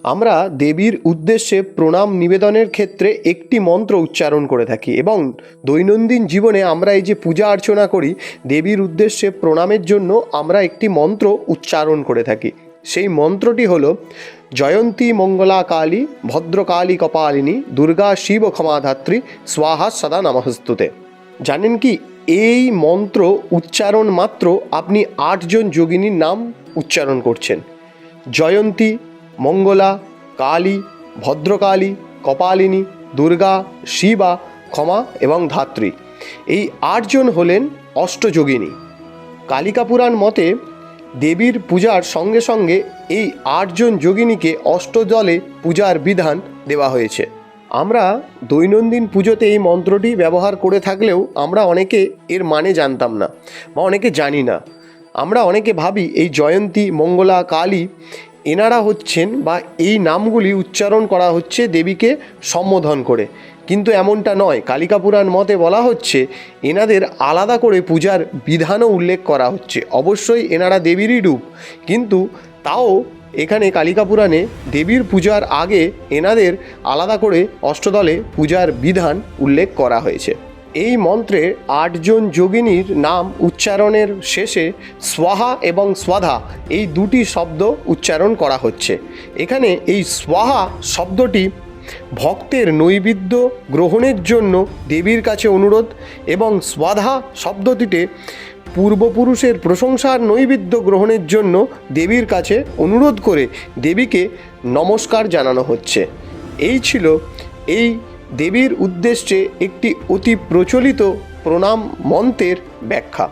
আমরা দেবীর উদ্দেশ্যে প্রণাম নিবেদনের ক্ষেত্রে একটি মন্ত্র উচ্চারণ করে থাকি এবং দৈনন্দিন জীবনে আমরা এই যে পূজা অর্চনা করি দেবীর উদ্দেশ্যে প্রণামের জন্য আমরা একটি মন্ত্র উচ্চারণ করে থাকি। সেই মন্ত্রটি হলো জয়ন্তী মঙ্গলা কালী ভদ্রকালী কপালিনী দুর্গা শিব ক্ষমাধাত্রী স্বাহা সদা নমস্তুতে। জানেন কি, এই মন্ত্র উচ্চারণ মাত্র আপনি 8 জন যোগিনীর নাম উচ্চারণ করছেন। জয়ন্তী, মঙ্গলা, কালী, ভদ্রকালী, কপালিনী, দুর্গা, শিবা, ক্ষমা এবং ধাত্রী। এই 8 জন হলেন অষ্টযোগিনী। কালিকা পুরাণ মতে দেবীর পূজার সঙ্গে সঙ্গে এই 8 জন যোগিনীকে অষ্টদলে পূজার বিধান দেওয়া হয়েছে। আমরা দৈনন্দিন পুজোতে এই মন্ত্রটি ব্যবহার করে থাকলেও আমরা অনেকে এর মানে জানতাম না বা অনেকে জানি না। আমরা অনেকে ভাবি এই জয়ন্তী, মঙ্গলা, কালী এনারা হচ্ছেন বা এই নামগুলি উচ্চারণ করা হচ্ছে দেবীকে সম্বোধন করে, কিন্তু এমনটা নয়। কালিকা পুরাণ মতে বলা হচ্ছে এনাদের আলাদা করে পূজার বিধানও উল্লেখ করা হচ্ছে। অবশ্যই এনারা দেবীরই রূপ, কিন্তু তাও এখানে কালিকা পুরাণে দেবীর পূজার আগে এনাদের আলাদা করে অষ্টদলে পূজার বিধান উল্লেখ করা হয়েছে। এই মন্ত্রে 8 জন যোগিনীর নাম উচ্চারণের শেষে স্বাহা এবং স্বাধা এই দুটি শব্দ উচ্চারণ করা হচ্ছে। এখানে এই স্বাহা শব্দটি ভক্তের নৈবেদ্য গ্রহণের জন্য দেবীর কাছে অনুরোধ এবং স্বাধা শব্দটিতে পূর্বপুরুষের প্রশংসার নৈবেদ্য গ্রহণের জন্য দেবীর কাছে অনুরোধ করে দেবীকে নমস্কার জানানো হচ্ছে। এই ছিল এই দেবীর উদ্দেশ্যে একটি অতি প্রচলিত প্রণাম মন্ত্রের ব্যাখ্যা।